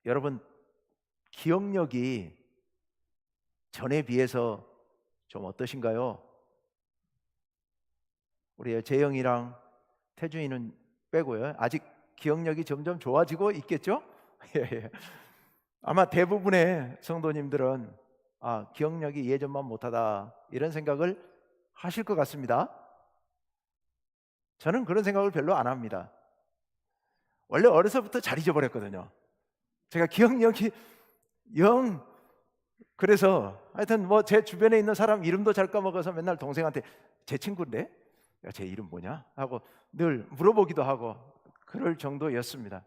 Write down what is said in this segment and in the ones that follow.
여러분, 기억력이 전에 비해서 좀 어떠신가요? 우리 재영이랑 태준이는 빼고요. 아직 기억력이 점점 좋아지고 있겠죠? 예. 아마 대부분의 성도님들은 기억력이 예전만 못하다 이런 생각을 하실 것 같습니다. 저는 그런 생각을 별로 안 합니다. 원래 어려서부터 잘 잊어버렸거든요. 제가 기억력이 영 그래서 하여튼 뭐 제 주변에 있는 사람 이름도 잘 까먹어서 맨날 동생한테 제 친구인데 야, 제 이름 뭐냐? 하고 늘 물어보기도 하고 그럴 정도였습니다.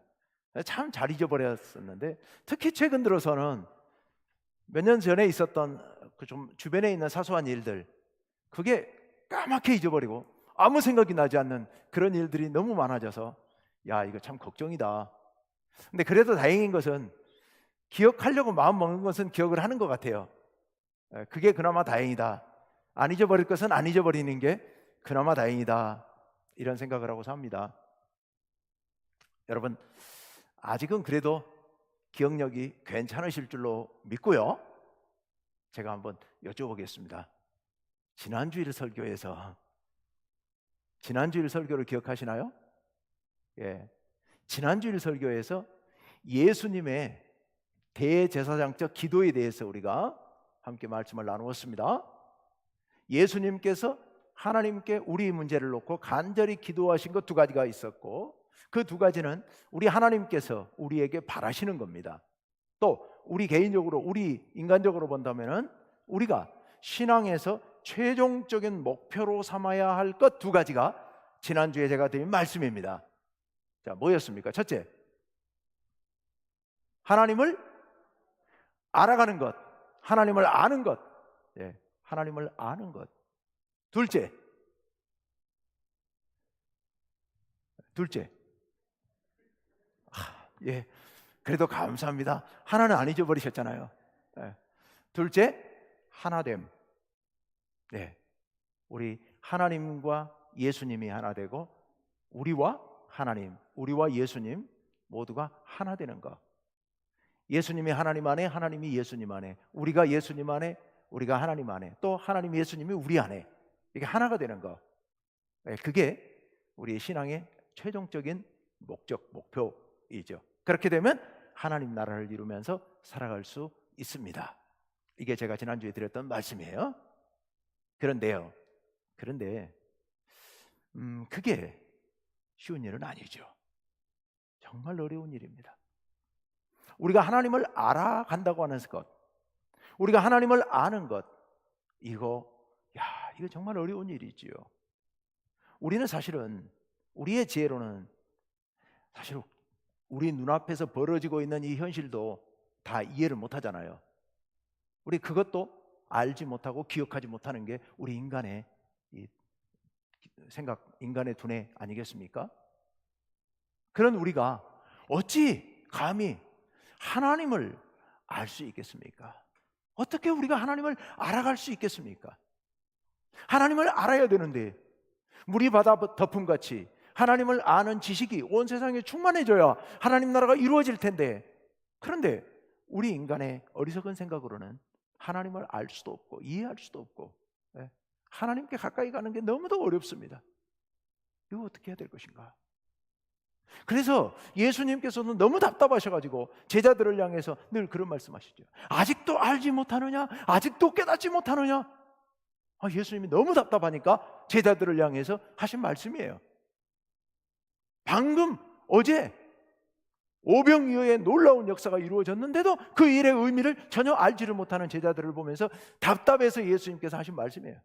참 잘 잊어버렸었는데 특히 최근 들어서는 몇 년 전에 있었던 그 좀 주변에 있는 사소한 일들 그게 까맣게 잊어버리고 아무 생각이 나지 않는 그런 일들이 너무 많아져서 야 이거 참 걱정이다. 근데 그래도 다행인 것은 기억하려고 마음 먹는 것은 기억을 하는 것 같아요. 그게 그나마 다행이다. 안 잊어버릴 것은 안 잊어버리는 게 그나마 다행이다. 이런 생각을 하고 삽니다. 여러분, 아직은 그래도 기억력이 괜찮으실 줄로 믿고요. 제가 한번 여쭤보겠습니다. 지난주일 설교를 기억하시나요? 예. 지난주일 설교에서 예수님의 대제사장적 기도에 대해서 우리가 함께 말씀을 나누었습니다. 예수님께서 하나님께 우리 문제를 놓고 간절히 기도하신 것 두 가지가 있었고 그 두 가지는 우리 하나님께서 우리에게 바라시는 겁니다. 또 우리 개인적으로 우리 인간적으로 본다면은 우리가 신앙에서 최종적인 목표로 삼아야 할 것 두 가지가 지난주에 제가 드린 말씀입니다. 자, 뭐였습니까? 첫째, 하나님을 알아가는 것, 하나님을 아는 것. 예, 하나님을 아는 것. 둘째, 예, 그래도 감사합니다. 하나는 안 잊어버리셨잖아요. 예. 둘째, 하나됨. 예, 우리 하나님과 예수님이 하나 되고 우리와 하나님, 우리와 예수님 모두가 하나 되는 것. 예수님이 하나님 안에, 하나님이 예수님 안에, 우리가 예수님 안에, 우리가 하나님 안에, 또 하나님 예수님이 우리 안에 이게 하나가 되는 것. 예, 그게 우리의 신앙의 최종적인 목적, 목표이죠. 그렇게 되면 하나님 나라를 이루면서 살아갈 수 있습니다. 이게 제가 지난주에 드렸던 말씀이에요. 그런데 그게 쉬운 일은 아니죠. 정말 어려운 일입니다. 우리가 하나님을 알아간다고 하는 것, 우리가 하나님을 아는 것, 이거 정말 어려운 일이지요. 우리는 사실은 우리의 지혜로는 사실 우리 눈앞에서 벌어지고 있는 이 현실도 다 이해를 못하잖아요. 우리 그것도 알지 못하고 기억하지 못하는 게 우리 인간의 이 생각, 인간의 두뇌 아니겠습니까? 그런 우리가 어찌 감히 하나님을 알 수 있겠습니까? 어떻게 우리가 하나님을 알아갈 수 있겠습니까? 하나님을 알아야 되는데 물이 바다 덮음같이 하나님을 아는 지식이 온 세상에 충만해져야 하나님 나라가 이루어질 텐데 그런데 우리 인간의 어리석은 생각으로는 하나님을 알 수도 없고 이해할 수도 없고 하나님께 가까이 가는 게 너무도 어렵습니다. 이거 어떻게 해야 될 것인가? 그래서 예수님께서는 너무 답답하셔가지고 제자들을 향해서 늘 그런 말씀하시죠. 아직도 알지 못하느냐? 아직도 깨닫지 못하느냐? 예수님이 너무 답답하니까 제자들을 향해서 하신 말씀이에요. 방금 어제 오병이어의 놀라운 역사가 이루어졌는데도 그 일의 의미를 전혀 알지를 못하는 제자들을 보면서 답답해서 예수님께서 하신 말씀이에요.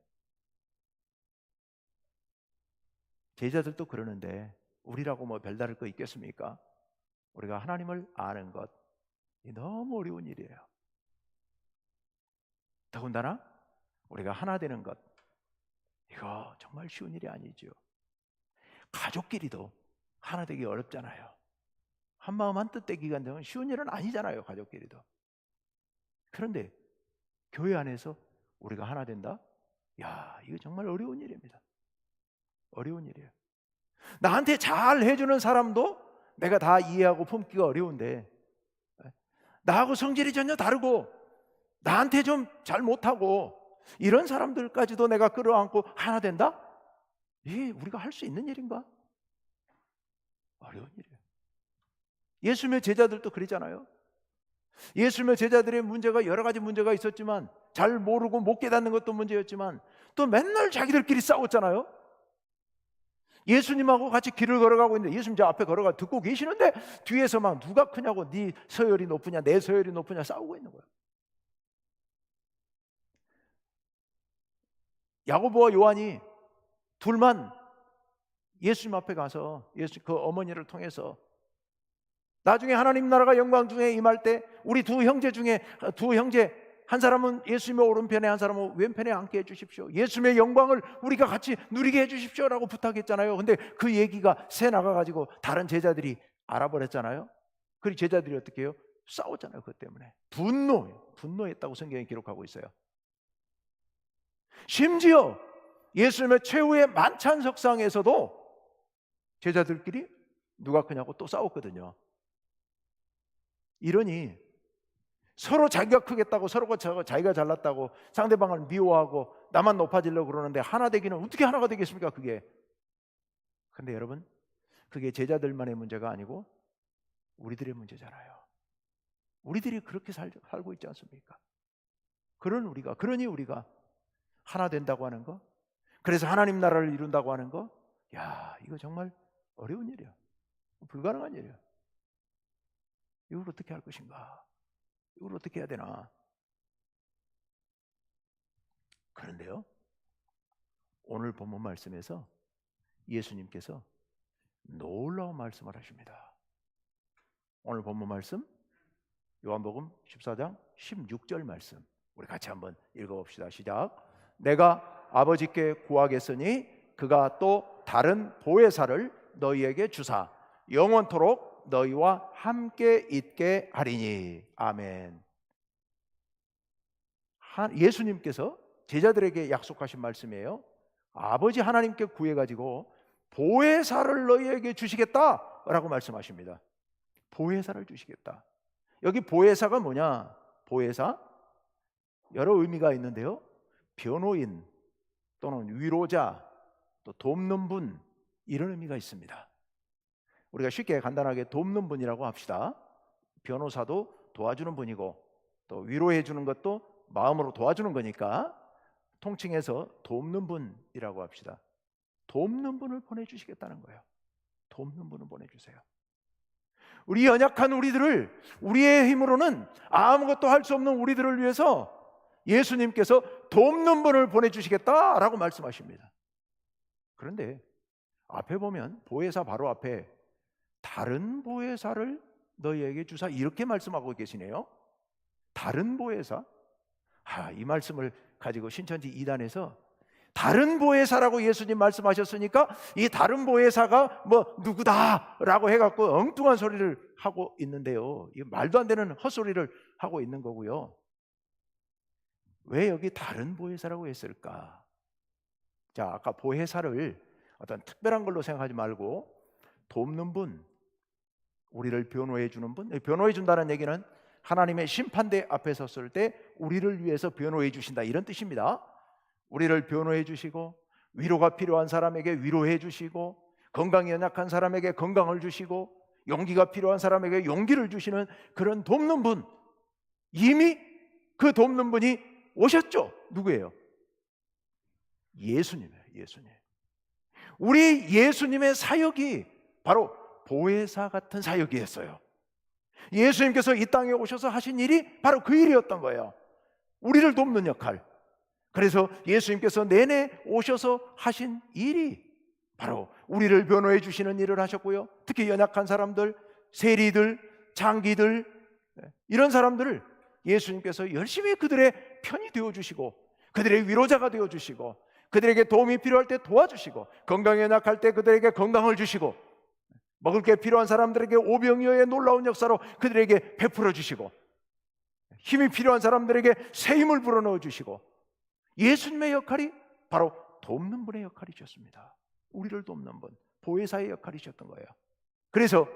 제자들도 그러는데 우리라고 뭐 별다를 거 있겠습니까? 우리가 하나님을 아는 것 너무 어려운 일이에요. 더군다나 우리가 하나 되는 것 이거 정말 쉬운 일이 아니죠. 가족끼리도 하나 되기 어렵잖아요. 한마음 한뜻 되기가 쉬운 일은 아니잖아요. 가족끼리도. 그런데 교회 안에서 우리가 하나 된다? 이거 정말 어려운 일입니다. 어려운 일이에요. 나한테 잘 해주는 사람도 내가 다 이해하고 품기가 어려운데 나하고 성질이 전혀 다르고 나한테 좀 잘 못하고 이런 사람들까지도 내가 끌어안고 하나 된다? 이게 우리가 할 수 있는 일인가? 어려운 일이에요. 예수님의 제자들도 그러잖아요. 예수님의 제자들의 문제가 여러 가지 문제가 있었지만, 잘 모르고 못 깨닫는 것도 문제였지만, 또 맨날 자기들끼리 싸웠잖아요. 예수님하고 같이 길을 걸어가고 있는데 예수님 저 앞에 걸어가 듣고 계시는데 뒤에서 막 누가 크냐고, 네 서열이 높으냐 내 서열이 높으냐 싸우고 있는 거예요. 야고보와 요한이 둘만 예수님 앞에 가서 예수 그 어머니를 통해서 나중에 하나님 나라가 영광 중에 임할 때 우리 두 형제 중에 두 형제 한 사람은 예수님의 오른편에 한 사람은 왼편에 앉게 해주십시오. 예수님의 영광을 우리가 같이 누리게 해주십시오라고 부탁했잖아요. 근데 그 얘기가 새 나가가지고 다른 제자들이 알아버렸잖아요. 그리고 제자들이 어떻게 해요? 싸웠잖아요. 그것 때문에 분노했다고 성경에 기록하고 있어요. 심지어 예수님의 최후의 만찬석상에서도 제자들끼리 누가 크냐고 또 싸웠거든요. 이러니 서로 자기가 크겠다고, 서로가 자기가 잘났다고 상대방을 미워하고 나만 높아지려고 그러는데 하나 되기는 어떻게 하나가 되겠습니까? 그게. 근데 여러분, 그게 제자들만의 문제가 아니고 우리들의 문제잖아요. 우리들이 그렇게 살고 있지 않습니까? 그러니 우리가 하나 된다고 하는 거, 그래서 하나님 나라를 이룬다고 하는 거, 야, 이거 정말 어려운 일이야. 불가능한 일이야. 이걸 어떻게 할 것인가? 이걸 어떻게 해야 되나? 그런데요, 오늘 본문 말씀에서 예수님께서 놀라운 말씀을 하십니다. 오늘 본문 말씀 요한복음 14장 16절 말씀, 우리 같이 한번 읽어봅시다. 시작. 내가 아버지께 구하겠으니 그가 또 다른 보혜사를 너희에게 주사 영원토록 너희와 함께 있게 하리니. 아멘. 예수님께서 제자들에게 약속하신 말씀이에요. 아버지 하나님께 구해가지고 보혜사를 너희에게 주시겠다라고 말씀하십니다. 보혜사를 주시겠다. 여기 보혜사가 뭐냐? 보혜사 여러 의미가 있는데요, 변호인 또는 위로자, 또 돕는 분, 이런 의미가 있습니다. 우리가 쉽게 간단하게 돕는 분이라고 합시다. 변호사도 도와주는 분이고 또 위로해 주는 것도 마음으로 도와주는 거니까 통칭해서 돕는 분이라고 합시다. 돕는 분을 보내주시겠다는 거예요. 돕는 분을 보내주세요. 우리 연약한 우리들을, 우리의 힘으로는 아무것도 할 수 없는 우리들을 위해서 예수님께서 돕는 분을 보내주시겠다라고 말씀하십니다. 그런데 앞에 보면 보혜사 바로 앞에 다른 보혜사를 너희에게 주사, 이렇게 말씀하고 계시네요. 다른 보혜사? 이 말씀을 가지고 신천지 2단에서 다른 보혜사라고 예수님 말씀하셨으니까 이 다른 보혜사가 뭐 누구다라고 해갖고 엉뚱한 소리를 하고 있는데요, 이 말도 안 되는 헛소리를 하고 있는 거고요. 왜 여기 다른 보혜사라고 했을까? 자, 아까 보혜사를 어떤 특별한 걸로 생각하지 말고 돕는 분, 우리를 변호해 주는 분, 변호해 준다는 얘기는 하나님의 심판대 앞에 섰을 때 우리를 위해서 변호해 주신다, 이런 뜻입니다. 우리를 변호해 주시고 위로가 필요한 사람에게 위로해 주시고 건강이 연약한 사람에게 건강을 주시고 용기가 필요한 사람에게 용기를 주시는 그런 돕는 분, 이미 그 돕는 분이 오셨죠. 누구예요? 예수님이에요. 예수님. 우리 예수님의 사역이 바로 보혜사 같은 사역이었어요. 예수님께서 이 땅에 오셔서 하신 일이 바로 그 일이었던 거예요. 우리를 돕는 역할. 그래서 예수님께서 내내 오셔서 하신 일이 바로 우리를 변호해 주시는 일을 하셨고요, 특히 연약한 사람들, 세리들, 장기들, 이런 사람들을 예수님께서 열심히 그들의 편이 되어주시고 그들의 위로자가 되어주시고 그들에게 도움이 필요할 때 도와주시고 건강에 연약할 때 그들에게 건강을 주시고 먹을 게 필요한 사람들에게 오병이어의 놀라운 역사로 그들에게 베풀어 주시고 힘이 필요한 사람들에게 새 힘을 불어넣어 주시고, 예수님의 역할이 바로 돕는 분의 역할이셨습니다. 우리를 돕는 분, 보혜사의 역할이셨던 거예요. 그래서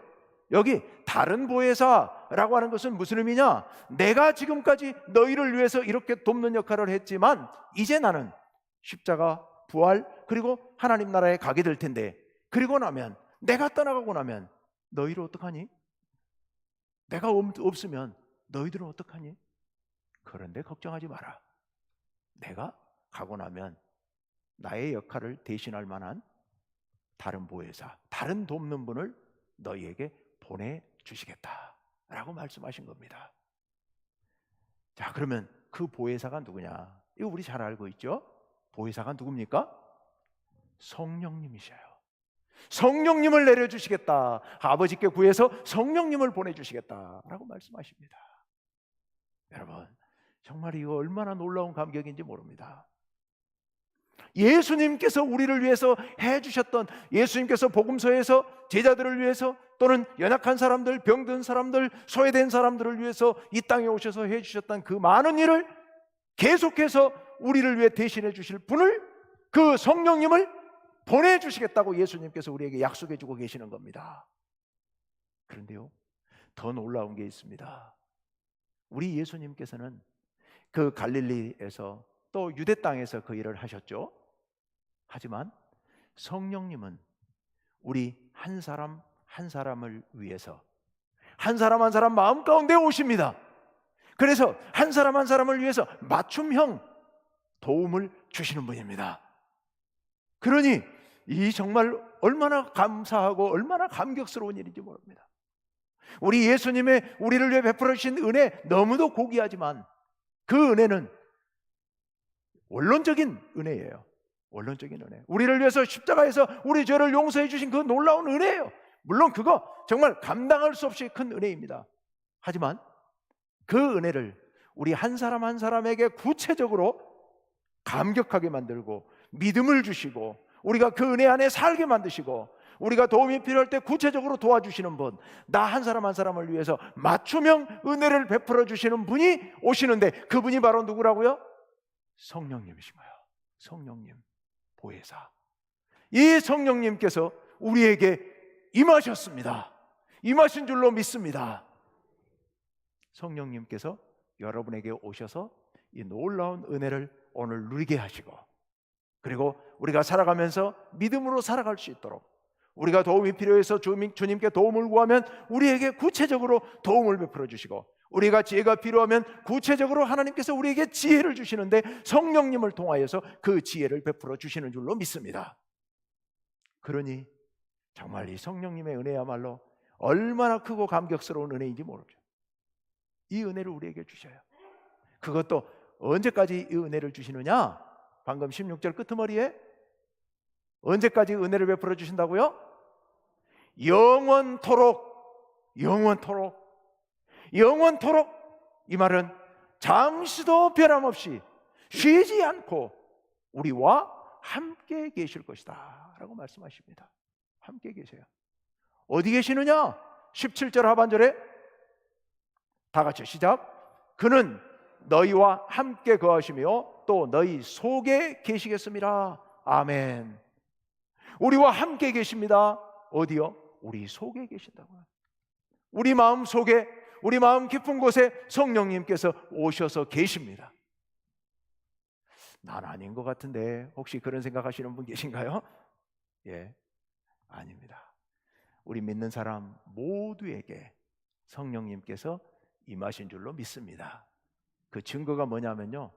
여기 다른 보혜사라고 하는 것은 무슨 의미냐? 내가 지금까지 너희를 위해서 이렇게 돕는 역할을 했지만 이제 나는 십자가, 부활, 그리고 하나님 나라에 가게 될 텐데, 그리고 나면, 내가 떠나가고 나면 너희를 어떡하니? 내가 없으면 너희들은 어떡하니? 그런데 걱정하지 마라. 내가 가고 나면 나의 역할을 대신할 만한 다른 보혜사, 다른 돕는 분을 너희에게 보내주시겠다라고 말씀하신 겁니다. 자, 그러면 그 보혜사가 누구냐? 이거 우리 잘 알고 있죠? 보혜사가 누굽니까? 성령님이셔요. 성령님을 내려주시겠다. 아버지께 구해서 성령님을 보내주시겠다라고 말씀하십니다. 여러분, 정말 이거 얼마나 놀라운 감격인지 모릅니다. 예수님께서 우리를 위해서 해주셨던, 예수님께서 복음서에서 제자들을 위해서, 또는 연약한 사람들, 병든 사람들, 소외된 사람들을 위해서 이 땅에 오셔서 해주셨던 그 많은 일을 계속해서 우리를 위해 대신해 주실 분을, 그 성령님을 보내주시겠다고 예수님께서 우리에게 약속해 주고 계시는 겁니다. 그런데요, 더 놀라운 게 있습니다. 우리 예수님께서는 그 갈릴리에서 또 유대 땅에서 그 일을 하셨죠. 하지만 성령님은 우리 한 사람 한 사람을 위해서 한 사람 한 사람 마음 가운데 오십니다. 그래서 한 사람 한 사람을 위해서 맞춤형 도움을 주시는 분입니다. 그러니 이 정말 얼마나 감사하고 얼마나 감격스러운 일인지 모릅니다. 우리 예수님의 우리를 위해 베풀어 주신 은혜 너무도 고귀하지만 그 은혜는 원론적인 은혜예요. 원론적인 은혜. 우리를 위해서 십자가에서 우리 죄를 용서해 주신 그 놀라운 은혜예요. 물론 그거 정말 감당할 수 없이 큰 은혜입니다. 하지만 그 은혜를 우리 한 사람 한 사람에게 구체적으로 감격하게 만들고 믿음을 주시고 우리가 그 은혜 안에 살게 만드시고 우리가 도움이 필요할 때 구체적으로 도와주시는 분, 나 한 사람 한 사람을 위해서 맞춤형 은혜를 베풀어 주시는 분이 오시는데, 그분이 바로 누구라고요? 성령님이신 거예요. 성령님, 보혜사. 이 성령님께서 우리에게 임하셨습니다. 임하신 줄로 믿습니다. 성령님께서 여러분에게 오셔서 이 놀라운 은혜를 오늘 누리게 하시고, 그리고 우리가 살아가면서 믿음으로 살아갈 수 있도록, 우리가 도움이 필요해서 주님께 도움을 구하면 우리에게 구체적으로 도움을 베풀어 주시고, 우리가 지혜가 필요하면 구체적으로 하나님께서 우리에게 지혜를 주시는데 성령님을 통하여서 그 지혜를 베풀어 주시는 줄로 믿습니다. 그러니 정말 이 성령님의 은혜야말로 얼마나 크고 감격스러운 은혜인지 모르죠. 이 은혜를 우리에게 주셔요. 그것도 언제까지 이 은혜를 주시느냐? 방금 16절 끄트머리에 언제까지 은혜를 베풀어 주신다고요? 영원토록. 영원토록. 영원토록. 이 말은 잠시도 변함없이 쉬지 않고 우리와 함께 계실 것이다 라고 말씀하십니다. 함께 계세요. 어디 계시느냐? 17절 하반절에 다 같이 시작. 그는 너희와 함께 거하시며 또 너희 속에 계시겠습니다. 아멘. 우리와 함께 계십니다. 어디요? 우리 속에 계신다고요. 우리 마음 속에, 우리 마음 깊은 곳에 성령님께서 오셔서 계십니다. 난 아닌 것 같은데 혹시 그런 생각하시는 분 계신가요? 예, 아닙니다. 우리 믿는 사람 모두에게 성령님께서 임하신 줄로 믿습니다. 그 증거가 뭐냐면요,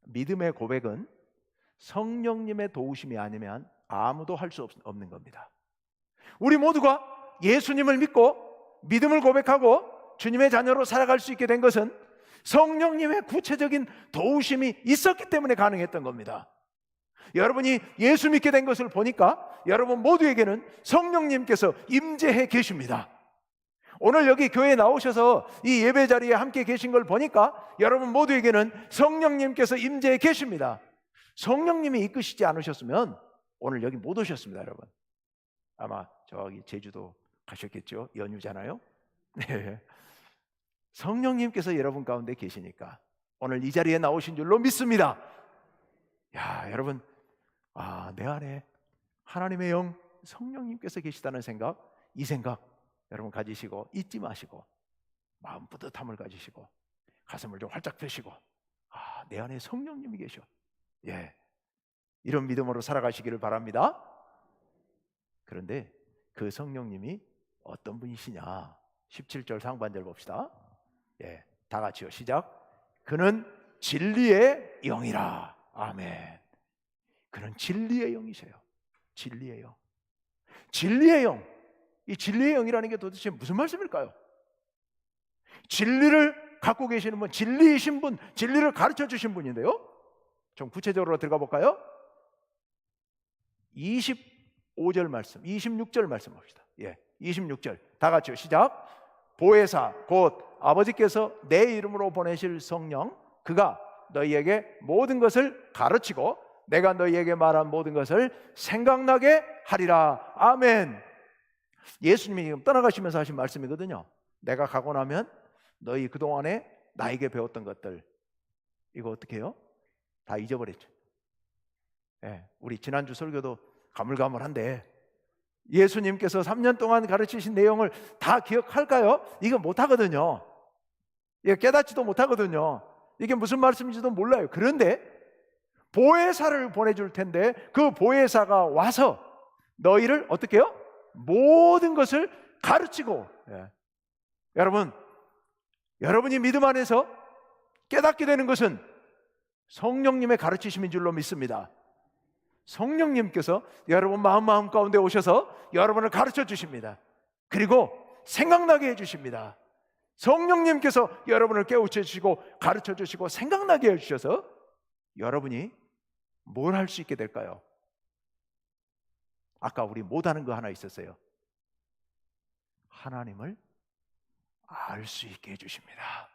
믿음의 고백은 성령님의 도우심이 아니면 아무도 할 수 없는 겁니다. 우리 모두가 예수님을 믿고 믿음을 고백하고 주님의 자녀로 살아갈 수 있게 된 것은 성령님의 구체적인 도우심이 있었기 때문에 가능했던 겁니다. 여러분이 예수 믿게 된 것을 보니까 여러분 모두에게는 성령님께서 임재해 계십니다. 오늘 여기 교회에 나오셔서 이 예배 자리에 함께 계신 걸 보니까 여러분 모두에게는 성령님께서 임재해 계십니다. 성령님이 이끄시지 않으셨으면 오늘 여기 못 오셨습니다. 여러분 아마 저기 제주도 가셨겠죠? 연휴잖아요. 네. 성령님께서 여러분 가운데 계시니까 오늘 이 자리에 나오신 줄로 믿습니다. 야, 여러분, 내 안에 하나님의 영 성령님께서 계시다는 생각, 이 생각 여러분 가지시고 잊지 마시고 마음 뿌듯함을 가지시고 가슴을 좀 활짝 펴시고 내 안에 성령님이 계셔. 이런 믿음으로 살아가시기를 바랍니다. 그런데 그 성령님이 어떤 분이시냐? 17절 상반절 봅시다. 다 같이요. 시작. 그는 진리의 영이라. 아멘. 그는 진리의 영이세요. 진리의 영. 진리의 영. 이 진리의 영이라는 게 도대체 무슨 말씀일까요? 진리를 갖고 계시는 분, 진리이신 분, 진리를 가르쳐 주신 분인데요. 좀 구체적으로 들어가 볼까요? 25절 말씀, 26절 말씀 봅시다. 26절 다 같이요. 시작. 보혜사 곧 아버지께서 내 이름으로 보내실 성령, 그가 너희에게 모든 것을 가르치고 내가 너희에게 말한 모든 것을 생각나게 하리라. 아멘. 예수님이 지금 떠나가시면서 하신 말씀이거든요. 내가 가고 나면 너희 그동안에 나에게 배웠던 것들, 이거 어떻게 해요? 다 잊어버렸죠. 우리 지난주 설교도 가물가물한데 예수님께서 3년 동안 가르치신 내용을 다 기억할까요? 이거 못하거든요. 이거 깨닫지도 못하거든요. 이게 무슨 말씀인지도 몰라요. 그런데 보혜사를 보내줄 텐데 그 보혜사가 와서 너희를 어떻게 해요? 모든 것을 가르치고. 여러분이 믿음 안에서 깨닫게 되는 것은 성령님의 가르치심인 줄로 믿습니다. 성령님께서 여러분 마음 가운데 오셔서 여러분을 가르쳐 주십니다. 그리고 생각나게 해주십니다. 성령님께서 여러분을 깨우쳐 주시고 가르쳐 주시고 생각나게 해주셔서 여러분이 뭘 할 수 있게 될까요? 아까 우리 못하는 거 하나 있었어요. 하나님을 알 수 있게 해주십니다.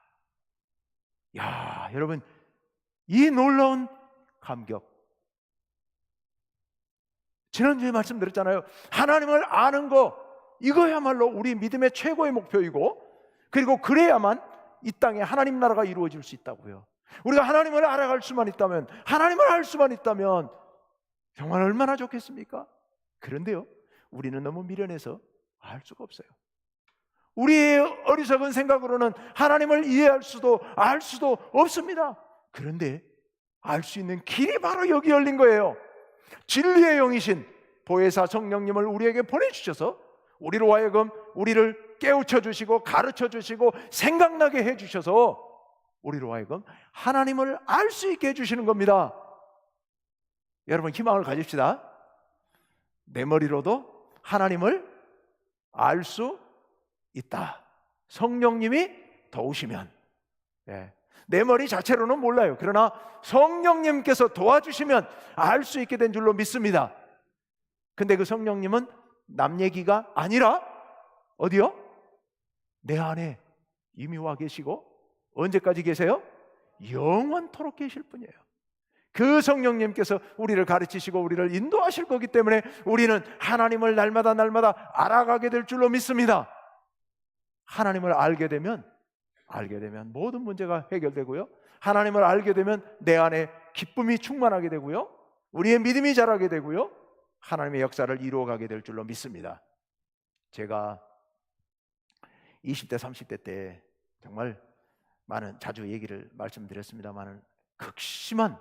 여러분, 이 놀라운 감격, 지난주에 말씀드렸잖아요. 하나님을 아는 거, 이거야말로 우리 믿음의 최고의 목표이고, 그리고 그래야만 이 땅에 하나님 나라가 이루어질 수 있다고요. 우리가 하나님을 알아갈 수만 있다면, 하나님을 알 수만 있다면 정말 얼마나 좋겠습니까? 그런데요, 우리는 너무 미련해서 알 수가 없어요. 우리의 어리석은 생각으로는 하나님을 이해할 수도 알 수도 없습니다. 그런데 알 수 있는 길이 바로 여기 열린 거예요. 진리의 영이신 보혜사 성령님을 우리에게 보내주셔서 우리로 하여금 우리를 깨우쳐 주시고 가르쳐 주시고 생각나게 해주셔서 우리로 하여금 하나님을 알 수 있게 해주시는 겁니다. 여러분, 희망을 가집시다. 내 머리로도 하나님을 알 수 있다. 성령님이 도우시면. 내 머리 자체로는 몰라요. 그러나 성령님께서 도와주시면 알 수 있게 된 줄로 믿습니다. 근데 그 성령님은 남 얘기가 아니라 어디요? 내 안에 이미 와 계시고 언제까지 계세요? 영원토록 계실 분이에요. 그 성령님께서 우리를 가르치시고 우리를 인도하실 거기 때문에 우리는 하나님을 날마다 알아가게 될 줄로 믿습니다. 하나님을 알게 되면 모든 문제가 해결되고요, 하나님을 알게 되면 내 안에 기쁨이 충만하게 되고요, 우리의 믿음이 자라게 되고요, 하나님의 역사를 이루어가게 될 줄로 믿습니다. 제가 20대 30대 때 정말 자주 말씀드렸습니다만 극심한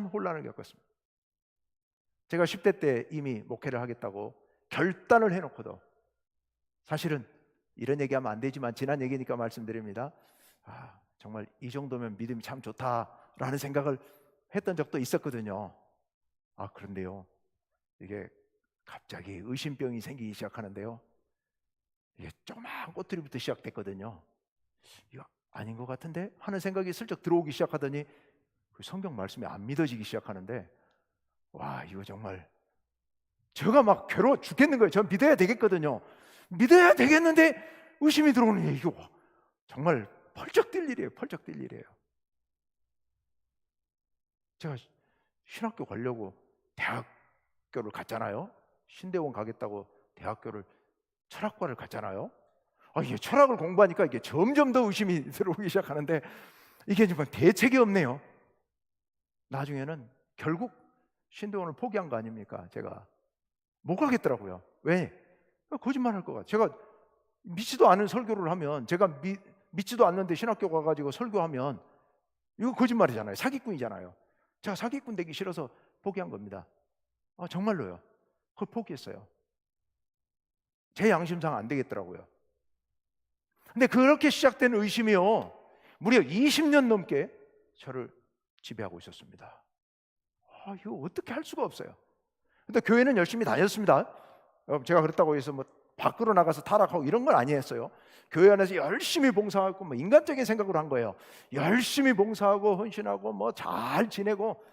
혼란을 겪었습니다. 제가 10대 때 이미 목회를 하겠다고 결단을 해놓고도, 사실은 이런 얘기하면 안 되지만 지난 얘기니까 말씀드립니다. 정말 이 정도면 믿음이 참 좋다라는 생각을 했던 적도 있었거든요. 그런데요, 이게 갑자기 의심병이 생기기 시작하는데요, 이게 조그만 꼬투리부터 시작됐거든요. 이거 아닌 것 같은데 하는 생각이 슬쩍 들어오기 시작하더니 그 성경 말씀이 안 믿어지기 시작하는데, 이거 정말 제가 막 괴로워 죽겠는 거예요. 전 믿어야 되겠거든요. 믿어야 되겠는데 의심이 들어오는 게 이거 정말 펄쩍 뛸 일이에요. 제가 신학교 가려고 대학교를 갔잖아요. 신대원 가겠다고 대학교를 철학과를 갔잖아요. 이게 철학을 공부하니까 이게 점점 더 의심이 들어오기 시작하는데 이게 정말 대책이 없네요. 나중에는 결국 신대원을 포기한 거 아닙니까? 제가 못 가겠더라고요. 왜? 거짓말할 것 같아요. 제가 믿지도 않은 설교를 하면, 제가 믿지도 않는데 신학교 가가지고 설교하면 이거 거짓말이잖아요. 사기꾼이잖아요. 제가 사기꾼 되기 싫어서 포기한 겁니다. 정말로요. 그걸 포기했어요. 제 양심상 안 되겠더라고요. 근데 그렇게 시작된 의심이요, 무려 20년 넘게 저를 지배하고 있었습니다. 이거 어떻게 할 수가 없어요. 근데 교회는 열심히 다녔습니다. 제가 그렇다고 해서 뭐 밖으로 나가서 타락하고 이런 건 아니었어요. 교회 안에서 열심히 봉사하고, 뭐 인간적인 생각으로 한 거예요. 열심히 봉사하고 헌신하고 뭐 잘 지내고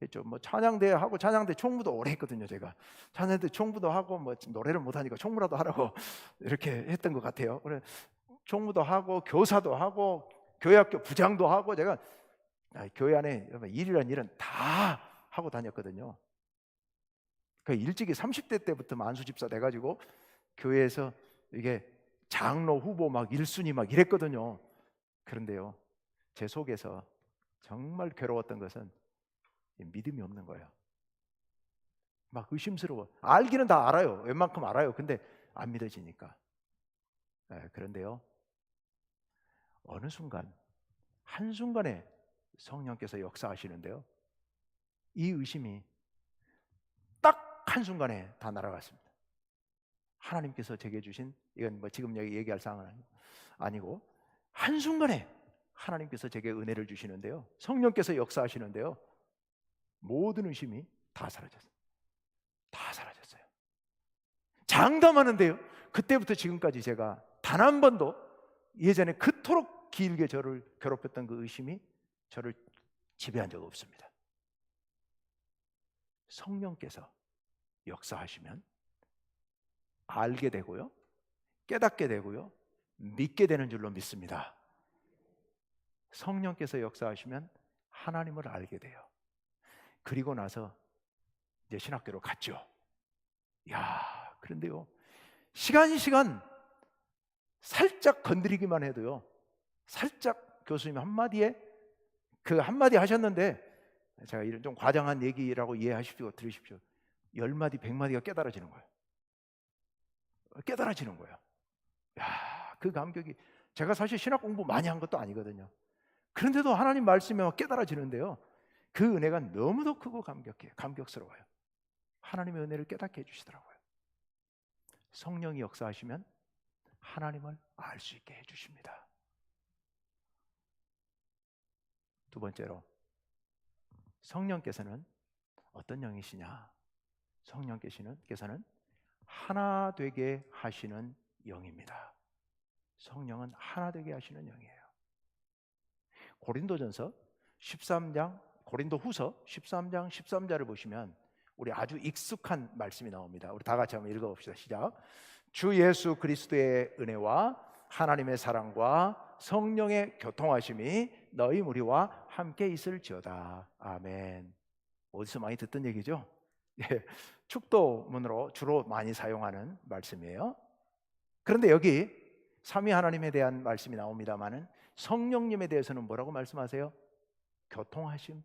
했죠. 뭐 찬양대 하고, 찬양대 총무도 오래 했거든요. 제가 찬양대 총무도 하고, 뭐 노래를 못 하니까 총무라도 하라고 이렇게 했던 것 같아요. 그래, 총무도 하고 교사도 하고 교회학교 부장도 하고, 제가 교회 안에 일이란 일은 다 하고 다녔거든요. 그 일찍이 30대 때부터 만수집사 돼가지고 교회에서 이게 장로 후보 막 1순위 막 이랬거든요. 그런데요, 제 속에서 정말 괴로웠던 것은 믿음이 없는 거예요. 막 의심스러워. 알기는 다 알아요. 웬만큼 알아요. 근데 안 믿어지니까. 그런데요, 어느 순간, 한순간에 성령께서 역사하시는데요, 이 의심이 딱 한순간에 다 날아갔습니다. 하나님께서 제게 주신, 이건 뭐 지금 여기 얘기할 사항은 아니고, 한순간에 하나님께서 제게 은혜를 주시는데요, 성령께서 역사하시는데요, 모든 의심이 다 사라졌어요. 다 사라졌어요. 장담하는데요, 그때부터 지금까지 제가 단 한 번도 예전에 그토록 길게 저를 괴롭혔던 그 의심이 저를 지배한 적 없습니다. 성령께서 역사하시면 알게 되고요, 깨닫게 되고요, 믿게 되는 줄로 믿습니다. 성령께서 역사하시면 하나님을 알게 돼요. 그리고 나서 이제 신학교로 갔죠. 그런데요, 시간 살짝 건드리기만 해도요, 살짝 교수님 한마디에, 그 한마디 하셨는데, 제가 이런 좀 과장한 얘기라고 이해하십시오. 들으십시오. 10마디 100마디가 깨달아지는 거예요. 깨달아지는 거예요. 그 감격이, 제가 사실 신학 공부 많이 한 것도 아니거든요. 그런데도 하나님 말씀에 막 깨달아지는데요, 그 은혜가 너무도 크고 감격스러워요. 하나님의 은혜를 깨닫게 해주시더라고요. 성령이 역사하시면 하나님을 알 수 있게 해주십니다. 두 번째로, 성령께서는 어떤 영이시냐? 성령께서는 하나 되게 하시는 영입니다. 성령은 하나 되게 하시는 영이에요. 고린도전서 13장, 고린도후서 13장 13절을 보시면 우리 아주 익숙한 말씀이 나옵니다. 우리 다 같이 한번 읽어봅시다. 시작. 주 예수 그리스도의 은혜와 하나님의 사랑과 성령의 교통하심이 너희 무리와 함께 있을지어다. 아멘. 어디서 많이 듣던 얘기죠? 축도문으로 주로 많이 사용하는 말씀이에요. 그런데 여기 삼위 하나님에 대한 말씀이 나옵니다마는 성령님에 대해서는 뭐라고 말씀하세요? 교통하심.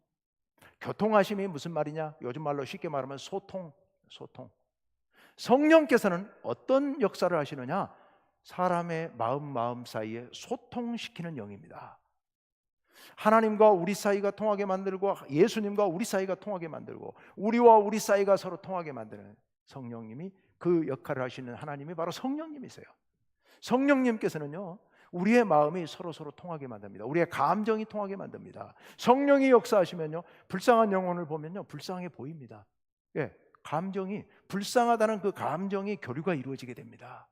교통하심이 무슨 말이냐? 요즘 말로 쉽게 말하면 소통. 성령께서는 어떤 역사를 하시느냐? 사람의 마음 사이에 소통시키는 영입니다. 하나님과 우리 사이가 통하게 만들고, 예수님과 우리 사이가 통하게 만들고, 우리와 우리 사이가 서로 통하게 만드는 성령님이, 그 역할을 하시는 하나님이 바로 성령님이세요. 성령님께서는요, 우리의 마음이 서로 통하게 만듭니다. 우리의 감정이 통하게 만듭니다. 성령이 역사하시면요, 불쌍한 영혼을 보면요, 불쌍해 보입니다. 감정이, 불쌍하다는 그 감정이 교류가 이루어지게 됩니다.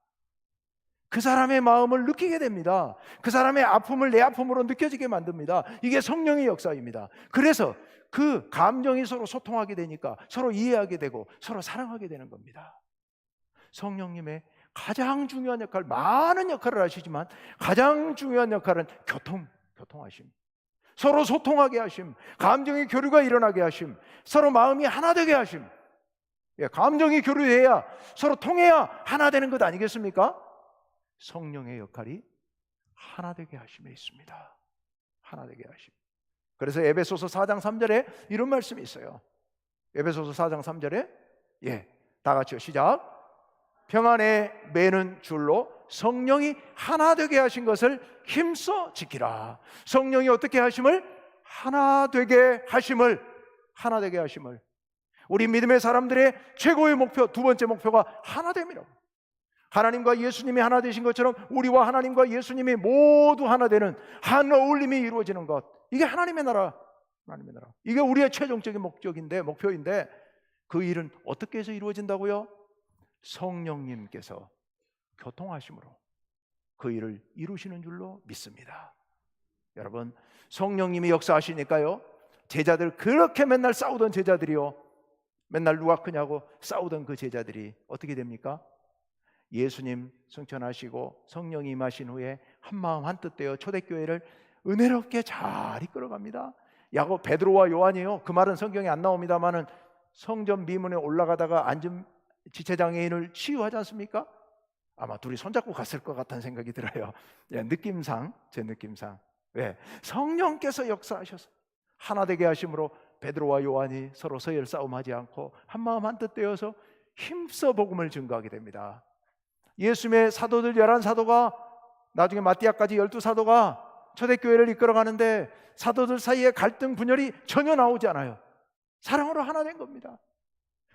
그 사람의 마음을 느끼게 됩니다. 그 사람의 아픔을 내 아픔으로 느껴지게 만듭니다. 이게 성령의 역사입니다. 그래서 그 감정이 서로 소통하게 되니까 서로 이해하게 되고 서로 사랑하게 되는 겁니다. 성령님의 가장 중요한 역할, 많은 역할을 하시지만 가장 중요한 역할은 교통하심. 서로 소통하게 하심, 감정의 교류가 일어나게 하심, 서로 마음이 하나 되게 하심. 감정이 교류해야, 서로 통해야 하나 되는 것 아니겠습니까? 성령의 역할이 하나 되게 하심에 있습니다. 하나 되게 하심. 그래서 에베소서 4장 3절에 이런 말씀이 있어요. 에베소서 4장 3절에 다 같이요. 시작. 평안에 매는 줄로 성령이 하나 되게 하신 것을 힘써 지키라. 성령이 어떻게 하심을? 하나 되게 하심을. 하나 되게 하심을. 우리 믿음의 사람들의 최고의 목표, 두 번째 목표가 하나됨이라고. 하나님과 예수님이 하나 되신 것처럼 우리와 하나님과 예수님이 모두 하나 되는 한 어울림이 이루어지는 것, 이게 하나님의 나라. 하나님의 나라. 이게 우리의 최종적인 목표인데 그 일은 어떻게 해서 이루어진다고요? 성령님께서 교통하심으로 그 일을 이루시는 줄로 믿습니다. 여러분, 성령님이 역사하시니까요, 제자들, 그렇게 맨날 싸우던 제자들이요, 맨날 누가 크냐고 싸우던 그 제자들이 어떻게 됩니까? 예수님 승천하시고 성령이 임하신 후에 한마음 한뜻 되어 초대교회를 은혜롭게 잘 이끌어갑니다. 야곱, 베드로와 요한이요, 그 말은 성경에 안 나옵니다마는 성전 미문에 올라가다가 앉은 지체장애인을 치유하지 않습니까? 아마 둘이 손잡고 갔을 것 같다는 생각이 들어요. 예, 느낌상, 제 느낌상. 왜? 성령께서 역사하셔서 하나 되게 하심으로 베드로와 요한이 서로 서열 싸움하지 않고 한마음 한뜻 되어서 힘써 복음을 증거하게 됩니다. 예수님의 사도들 11사도가 나중에 마띠아까지 12사도가 초대교회를 이끌어가는데 사도들 사이에 갈등 분열이 전혀 나오지 않아요. 사랑으로 하나 된 겁니다.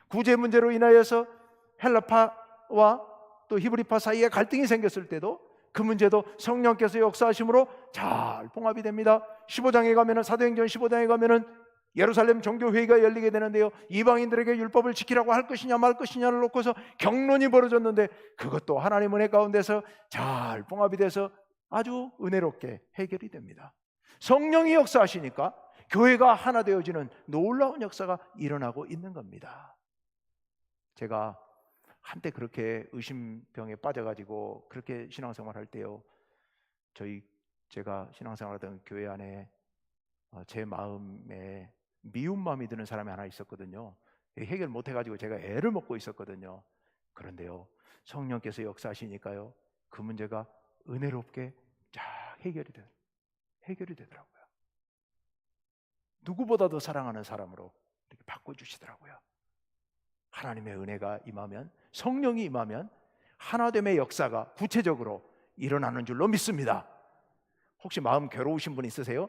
구제 문제로 인하여서 헬라파와 또 히브리파 사이에 갈등이 생겼을 때도 그 문제도 성령께서 역사하심으로 잘 봉합이 됩니다. 15장에 가면은, 사도행전 15장에 가면은 예루살렘 종교회의가 열리게 되는데요, 이방인들에게 율법을 지키라고 할 것이냐 말 것이냐를 놓고서 격론이 벌어졌는데 그것도 하나님 은혜 가운데서 잘 봉합이 돼서 아주 은혜롭게 해결이 됩니다. 성령이 역사하시니까 교회가 하나 되어지는 놀라운 역사가 일어나고 있는 겁니다. 제가 한때 그렇게 의심병에 빠져가지고 그렇게 신앙생활 할 때요, 제가 신앙생활하던 교회 안에 제 마음에 미운 마음이 드는 사람이 하나 있었거든요. 해결 못해가지고 제가 애를 먹고 있었거든요. 그런데요, 성령께서 역사하시니까요, 그 문제가 은혜롭게 잘 해결이 되더라고요. 누구보다도 사랑하는 사람으로 이렇게 바꿔주시더라고요. 하나님의 은혜가 임하면, 성령이 임하면 하나됨의 역사가 구체적으로 일어나는 줄로 믿습니다. 혹시 마음 괴로우신 분 있으세요?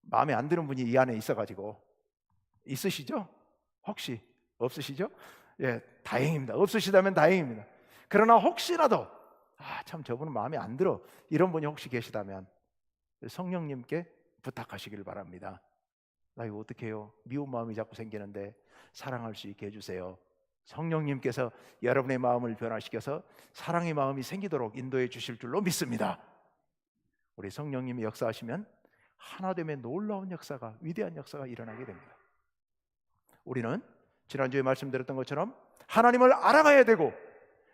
마음에 안 드는 분이 이 안에 있어가지고. 있으시죠? 혹시 없으시죠? 예, 다행입니다. 없으시다면 다행입니다. 그러나 혹시라도 참 저분은 마음에 안 들어, 이런 분이 혹시 계시다면 성령님께 부탁하시길 바랍니다. 나 이거 어떻게 해요? 미운 마음이 자꾸 생기는데 사랑할 수 있게 해주세요. 성령님께서 여러분의 마음을 변화시켜서 사랑의 마음이 생기도록 인도해 주실 줄로 믿습니다. 우리 성령님이 역사하시면 하나됨의 놀라운 역사가, 위대한 역사가 일어나게 됩니다. 우리는 지난주에 말씀드렸던 것처럼 하나님을 알아가야 되고,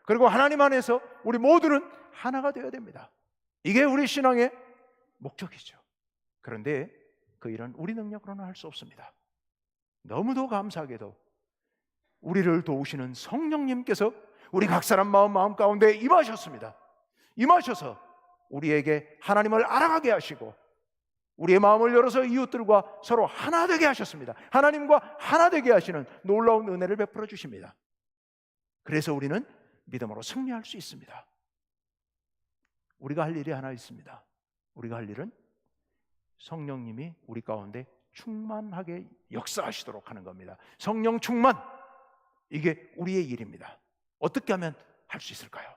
그리고 하나님 안에서 우리 모두는 하나가 되어야 됩니다. 이게 우리 신앙의 목적이죠. 그런데 그 일은 우리 능력으로는 할 수 없습니다. 너무도 감사하게도 우리를 도우시는 성령님께서 우리 각 사람 마음 가운데 임하셨습니다. 임하셔서 우리에게 하나님을 알아가게 하시고 우리의 마음을 열어서 이웃들과 서로 하나 되게 하셨습니다. 하나님과 하나 되게 하시는 놀라운 은혜를 베풀어 주십니다. 그래서 우리는 믿음으로 승리할 수 있습니다. 우리가 할 일이 하나 있습니다. 우리가 할 일은 성령님이 우리 가운데 충만하게 역사하시도록 하는 겁니다. 성령 충만, 이게 우리의 일입니다. 어떻게 하면 할 수 있을까요?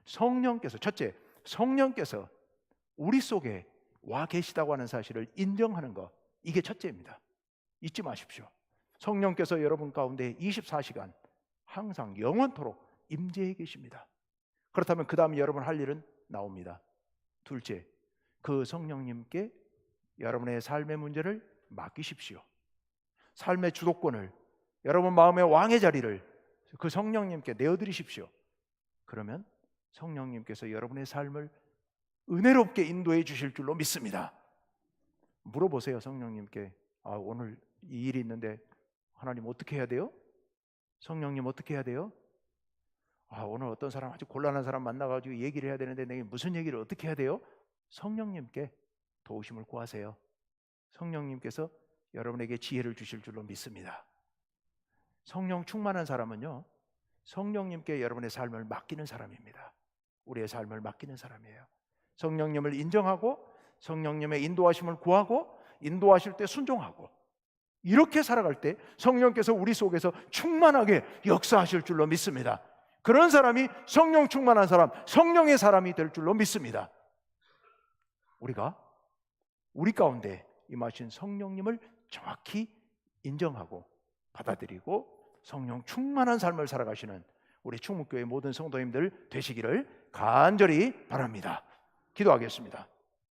성령께서, 첫째, 성령께서 우리 속에 와 계시다고 하는 사실을 인정하는 것, 이게 첫째입니다. 잊지 마십시오. 성령께서 여러분 가운데 24시간 항상 영원토록 임재해 계십니다. 그렇다면 그 다음에 여러분 할 일은 나옵니다. 둘째, 그 성령님께 여러분의 삶의 문제를 맡기십시오. 삶의 주도권을, 여러분 마음의 왕의 자리를 그 성령님께 내어드리십시오. 그러면 성령님께서 여러분의 삶을 은혜롭게 인도해 주실 줄로 믿습니다. 물어보세요, 성령님께. 오늘 이 일이 있는데 하나님 어떻게 해야 돼요? 성령님 어떻게 해야 돼요? 오늘 어떤 사람, 아주 곤란한 사람 만나가지고 얘기를 해야 되는데 내가 무슨 얘기를 어떻게 해야 돼요? 성령님께 도우심을 구하세요. 성령님께서 여러분에게 지혜를 주실 줄로 믿습니다. 성령 충만한 사람은요, 성령님께 여러분의 삶을 맡기는 사람입니다. 우리의 삶을 맡기는 사람이에요. 성령님을 인정하고 성령님의 인도하심을 구하고 인도하실 때 순종하고, 이렇게 살아갈 때 성령께서 우리 속에서 충만하게 역사하실 줄로 믿습니다. 그런 사람이 성령 충만한 사람, 성령의 사람이 될 줄로 믿습니다. 우리가 우리 가운데 임하신 성령님을 정확히 인정하고 받아들이고 성령 충만한 삶을 살아가시는 우리 충무교회 모든 성도님들 되시기를 간절히 바랍니다. 기도하겠습니다.